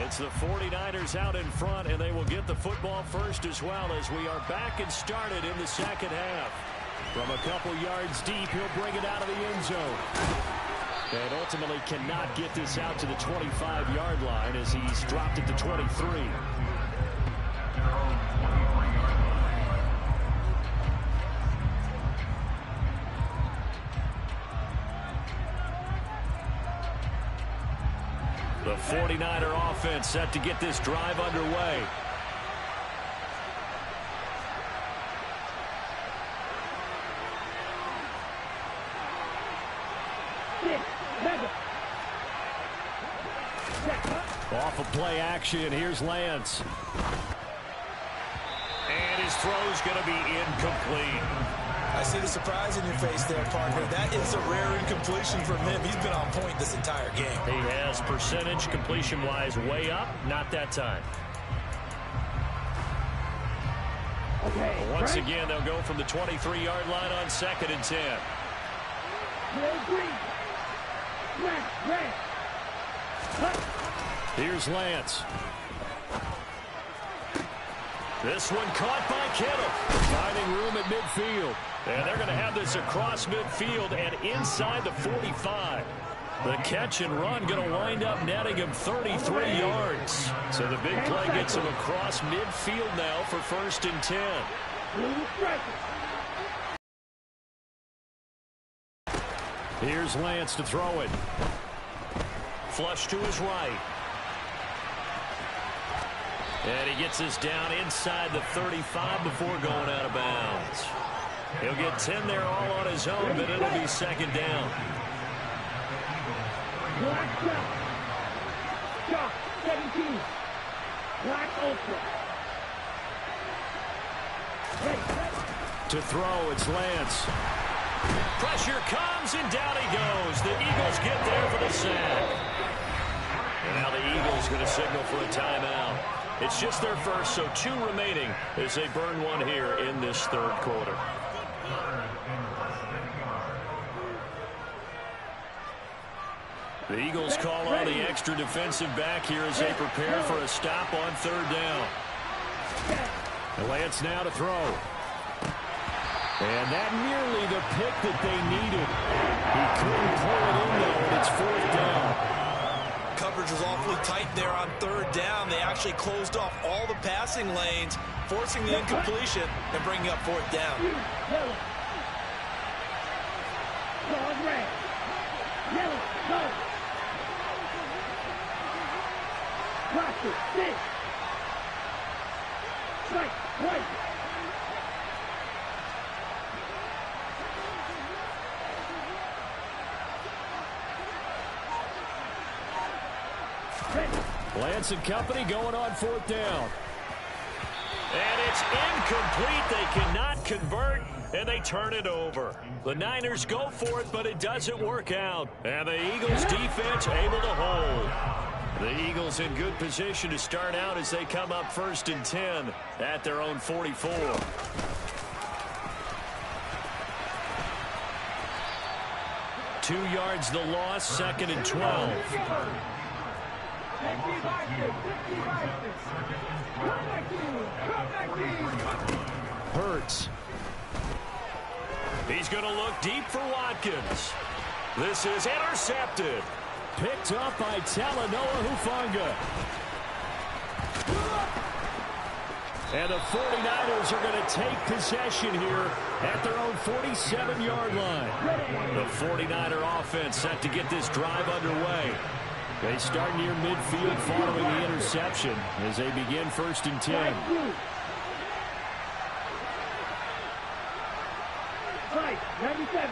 It's the 49ers out in front, and they will get the football first as well as we are back and started in the second half. From a couple yards deep, he'll bring it out of the end zone. And ultimately cannot get this out to the 25-yard line as he's dropped it to 23. The 49er offense set to get this drive underway. Off of play action, here's Lance. And his throw's going to be incomplete. I see the surprise in your face there, partner. That is a rare incompletion from him. He's been on point this entire game. He has percentage completion-wise way up. Not that time. Okay, once again, they'll go from the 23-yard line on 2nd and 10. Here's Lance. This one caught by Kittle. Finding room at midfield. And they're going to have this across midfield and inside the 45. The catch and run going to wind up netting him 33 yards. So the big play gets him across midfield now for 1st and 10. Here's Lance to throw it. Flush to his right. And he gets this down inside the 35 before going out of bounds. He'll get 10 there all on his own, but it'll be 2nd down. To throw, it's Lance. Pressure comes, and down he goes. The Eagles get there for the sack. And now the Eagles going to signal for a timeout. It's just their first, so 2 remaining as they burn one here in this 3rd quarter. The Eagles call on the extra defensive back here as they prepare for a stop on 3rd down. Lance now to throw. And that nearly the pick that they needed. He couldn't pull it in, though, and it's 4th down. Coverage was awfully tight there on 3rd down. They actually closed off all the passing lanes, forcing the incompletion and bringing up 4th down. Lance and company going on 4th down. And it's incomplete. They cannot convert, and they turn it over. The Niners go for it, but it doesn't work out. And the Eagles defense able to hold. The Eagles in good position to start out as they come up 1st and 10 at their own 44. Two yards the loss, 2nd and 12. Hurts. He's going to look deep for Watkins. This is intercepted. Picked up by Talanoa Hufanga. And the 49ers are going to take possession here at their own 47-yard line. The 49er offense set to get this drive underway. They start near midfield following the interception as they begin 1st and 10. Right, 97.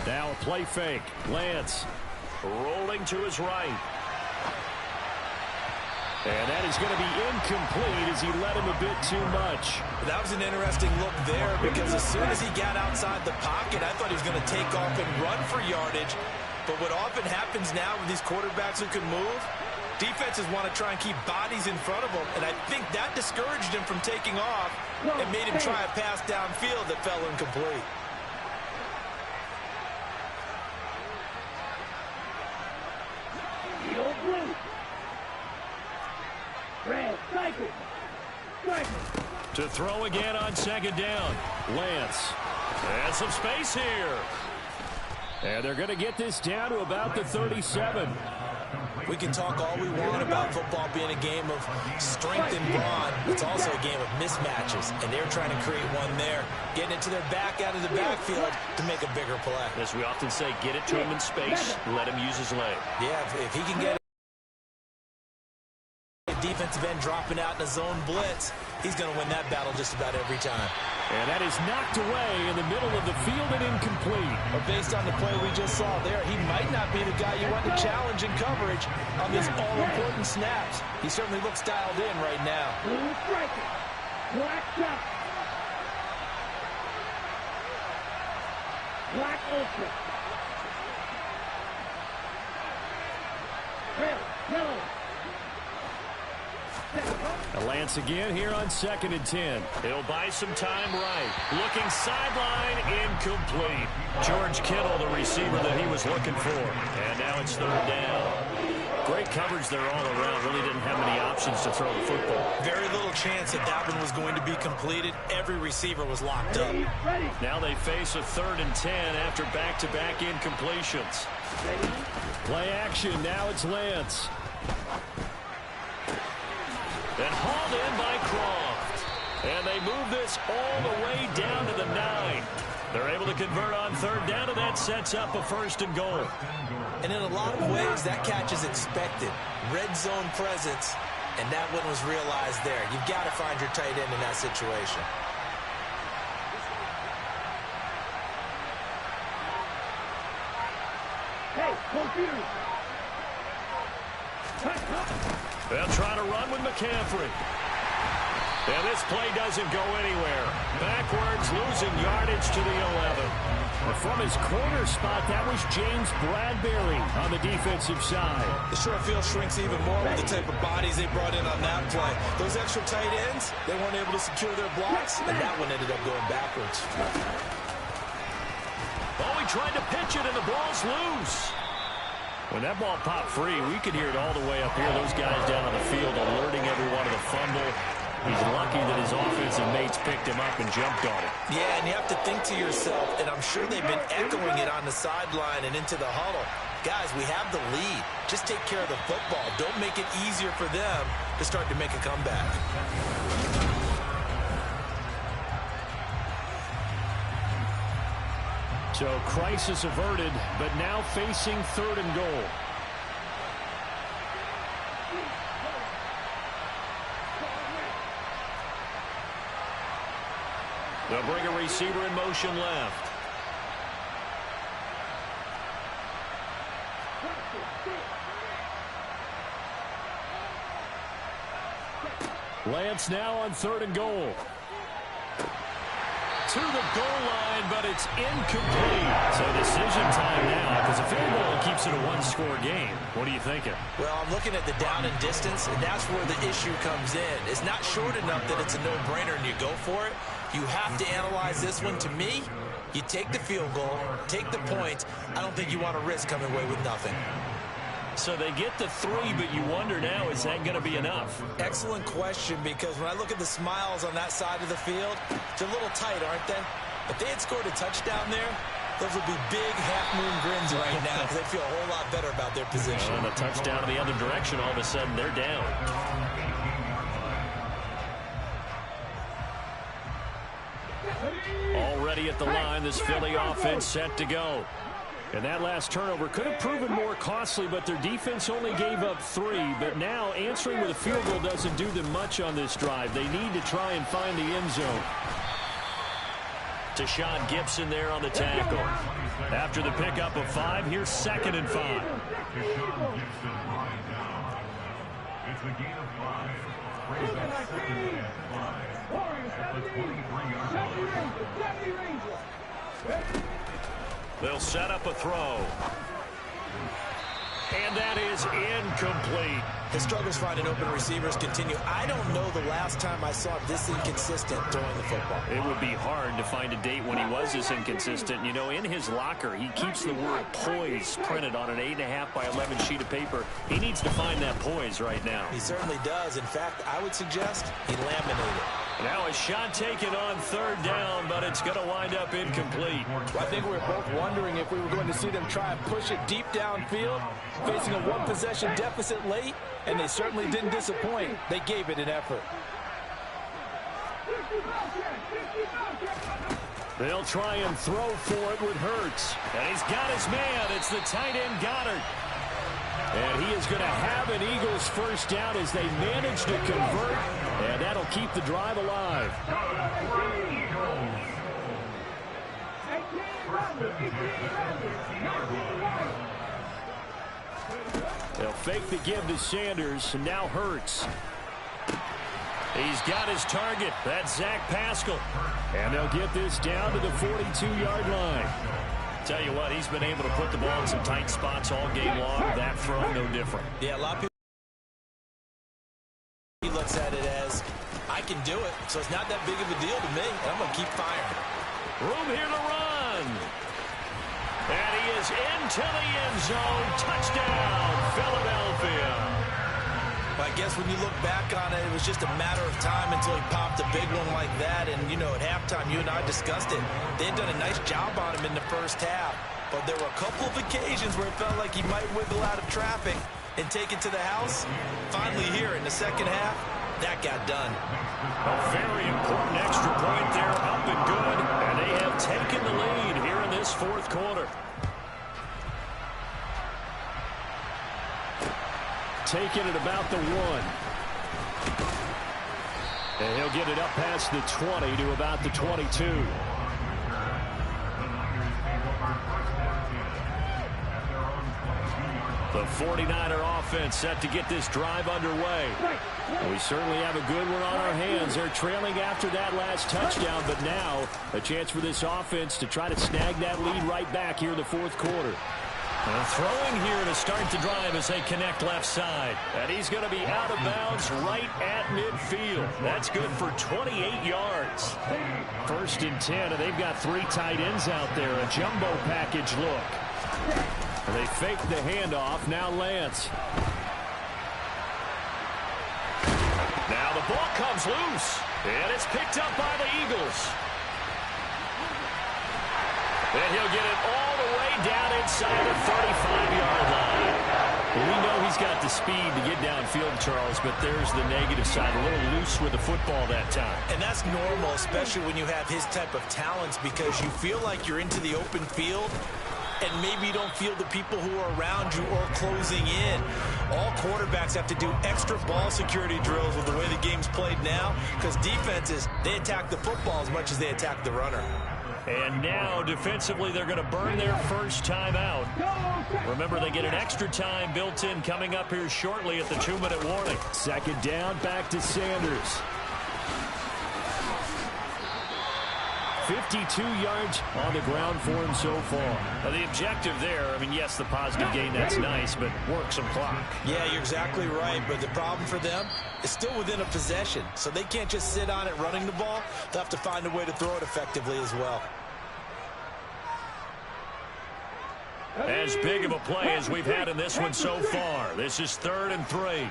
Now a play fake. Lance rolling to his right. And that is going to be incomplete as he led him a bit too much. That was an interesting look there because as soon as he got outside the pocket, I thought he was going to take off and run for yardage. But what often happens now with these quarterbacks who can move, Defenses want to try and keep bodies in front of them, and I think that discouraged him from taking off and made him try a pass downfield that fell incomplete. To throw again on second down. Lance has some space here. And they're going to get this down to about the 37. We can talk all we want about football being a game of strength and brawn. It's also a game of mismatches, and they're trying to create one there, getting it to their back out of the backfield to make a bigger play. As we often say, get it to him in space, let him use his leg. Yeah, if he can get defensive end dropping out in a zone blitz, he's going to win that battle just about every time. And that is knocked away in the middle of the field and incomplete. But based on the play we just saw there, he might not be the guy you want to challenge in coverage on these all-important snaps. He certainly looks dialed in right now. Black ultra. Yellow. Lance again here on 2nd and 10. He'll buy some time right. Looking sideline, incomplete. George Kittle, the receiver that he was looking for. And now it's 3rd down. Great coverage there all around. Really didn't have many options to throw the football. Very little chance that that one was going to be completed. Every receiver was locked up. Now they face a 3rd and 10 after back-to-back incompletions. Play action. Now it's Lance. And hauled in by Croft. And they move this all the way down to the 9. They're able to convert on 3rd down, and that sets up a 1st and goal. And in a lot of ways, that catch is expected. Red zone presence, and that one was realized there. You've got to find your tight end in that situation. Hey, computer. They'll try to run with McCaffrey. And this play doesn't go anywhere. Backwards, losing yardage to the 11. And from his corner spot, that was James Bradbury on the defensive side. The short field shrinks even more with the type of bodies they brought in on that play. Those extra tight ends, they weren't able to secure their blocks, and that one ended up going backwards. Oh, he tried to pitch it, and the ball's loose. When that ball popped free, we could hear it all the way up here. Those guys down on the field alerting everyone of the fumble. He's lucky that his offensive mates picked him up and jumped on it. Yeah, and you have to think to yourself, and I'm sure they've been echoing it on the sideline and into the huddle. Guys, we have the lead. Just take care of the football. Don't make it easier for them to start to make a comeback. So crisis averted, but now facing 3rd and goal. They'll bring a receiver in motion left. Lance now on 3rd and goal. To the goal line, but it's incomplete. So decision time now, because a field goal keeps it a 1-score game. What are you thinking? Well, I'm looking at the down and distance, and that's where the issue comes in. It's not short enough that it's a no-brainer and you go for it. You have to analyze this one. To me, you take the field goal, take the points. I don't think you want to risk coming away with nothing. So they get the 3, but you wonder now, is that going to be enough? Excellent question, because when I look at the smiles on that side of the field, they're a little tight, aren't they? If they had scored a touchdown there, those would be big half-moon grins right now because they feel a whole lot better about their position. And a touchdown in the other direction, all of a sudden they're down. Already at the line, this Philly offense set to go. And that last turnover could have proven more costly, but their defense only gave up 3. But now answering with a field goal doesn't do them much on this drive. They need to try and find the end zone. Tashawn Gibson there on the tackle. After the pickup of 5, here's 2nd and 5. It's a gain of 5. Brings up 2nd and 5. At the 23-yard line. They'll set up a throw. And that that is incomplete. His struggles finding open receivers continue. I don't know the last time I saw him this inconsistent throwing the football. It would be hard to find a date when he was this inconsistent. You know, in his locker, he keeps the word poise printed on an 8.5 by 11 sheet of paper. He needs to find that poise right now. He certainly does. In fact, I would suggest he laminated. Now a shot taken on third down, but it's going to wind up incomplete. Well, I think we were both wondering if we were going to see them try and push it deep downfield, facing a one-possession deficit late, and they certainly didn't disappoint. They gave it an effort. They'll try and throw for it with Hurts. And he's got his man. It's the tight end Goddard. And he is going to have an Eagles first down as they manage to convert. And that'll keep the drive alive. They'll fake the give to Sanders. And now Hurts. He's got his target. That's Zach Pascal. And they'll get this down to the 42-yard line. Tell you what, he's been able to put the ball in some tight spots all game long. That throw, no different. Yeah, a lot of people, he looks at it as, I can do it, so it's not that big of a deal to me, and I'm going to keep firing. Room here to run. And he is into the end zone. Touchdown, Philadelphia. I guess when you look back on it, it was just a matter of time until he popped a big one like that. And, you know, at halftime, you and I discussed it. They had done a nice job on him in the first half. But there were a couple of occasions where it felt like he might wiggle out of traffic and take it to the house. Finally here in the second half, that got done. A very important extra point there, up and good. And they have taken the lead here in this fourth quarter. Taking it about the 1. And he'll get it up past the 20 to about the 22. The 49er offense set to get this drive underway. We certainly have a good one on our hands. They're trailing after that last touchdown, but now a chance for this offense to try to snag that lead right back here in the fourth quarter. Throwing here to start the drive as they connect left side. And he's going to be out of bounds right at midfield. That's good for 28 yards. First and 10, and they've got 3 tight ends out there. A jumbo package look. And they fake the handoff. Now Lance. Now the ball comes loose. And it's picked up by the Eagles. And he'll get it all the way down inside the 35-yard line. Well, we know he's got the speed to get downfield, Charles, but there's the negative side. A little loose with the football that time. And that's normal, especially when you have his type of talents, because you feel like you're into the open field, and maybe you don't feel the people who are around you or closing in. All quarterbacks have to do extra ball security drills with the way the game's played now, because defenses, they attack the football as much as they attack the runner. And now, defensively, they're going to burn their first time out. Remember, they get an extra time built in coming up here shortly at the 2-minute warning. Second down, back to Sanders. 52 yards on the ground for him so far. Now, the objective there, I mean, yes, the positive gain, that's nice, but work some clock. Yeah, you're exactly right, but the problem for them is still within a possession, so they can't just sit on it running the ball. They'll have to find a way to throw it effectively as well. As big of a play as we've had in this one so far. This is 3rd and 3.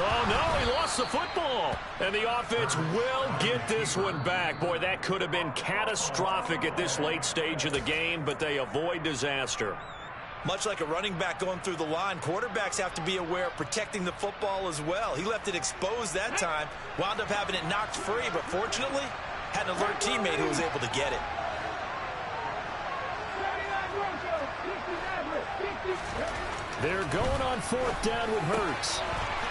Oh, no, he lost the football. And the offense will get this one back. Boy, that could have been catastrophic at this late stage of the game, but they avoid disaster. Much like a running back going through the line, quarterbacks have to be aware of protecting the football as well. He left it exposed that time, wound up having it knocked free, but fortunately, had an alert teammate who was able to get it. They're going on 4th down with Hurts.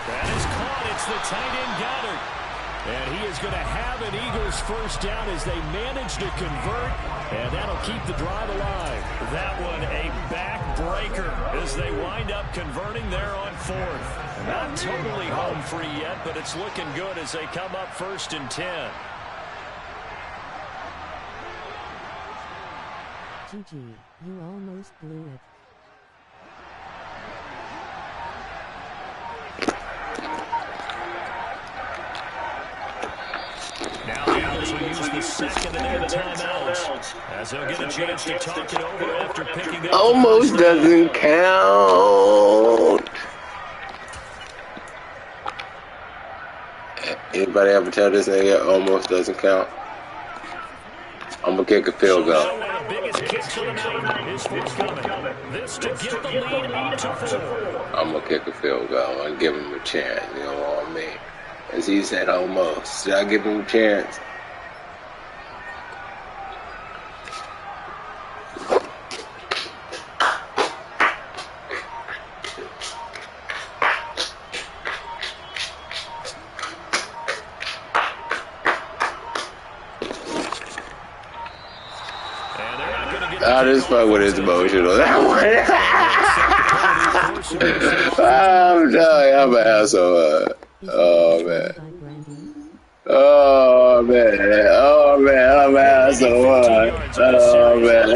That is caught. It's the tight end Goddard. And he is going to have an Eagles first down as they manage to convert. And that'll keep the drive alive. That one a backbreaker as they wind up converting there on 4th. Not totally home free yet, but it's looking good as they come up 1st and 10. GG, you almost blew it. Now the Eagles will use the second of their timeouts as they'll get a chance to talk it over after picking up Almost doesn't count. Anybody ever tell this nigga almost doesn't count? I'm gonna kick a field goal. One of the biggest kicks of the night is forthcoming. This to get the lead up to 4. I'm gonna kick a field goal and give him a chance. You know what I mean? As he said, almost. Should I give him a chance? I just fuck with his emotional. That one. I'm telling you, I'm an asshole. Oh man. Oh man. Oh man. I'm an asshole. Oh man.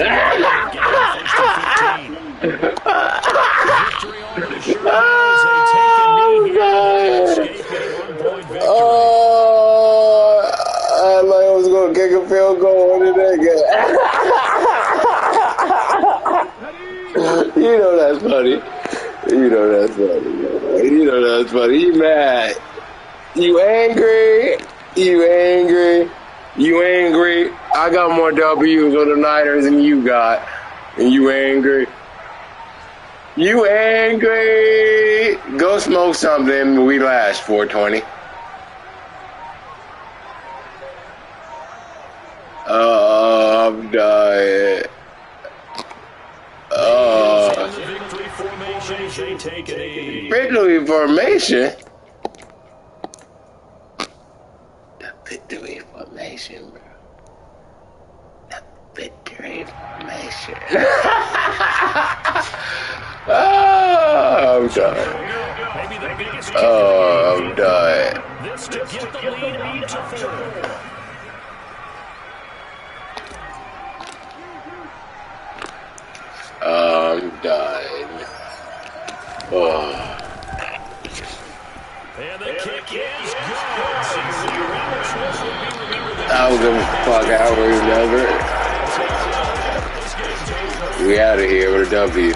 Oh, I like I was gonna kick a field goal and then get. You know that's funny. You know that's funny. You know that's funny. You mad. You angry. You angry. You angry. I got more W's on the Niners than you got. And you angry. You angry. Go smoke something. We last 420. I'm dying. Victory formation, they take it. Victory formation? The victory formation, bro. The victory formation. Oh, I'm done. Oh, I'm done. This to get the lead up to 4. I'm done. Oh. And the kick is good. I don't give a fuck. I remember. We out of here with a W.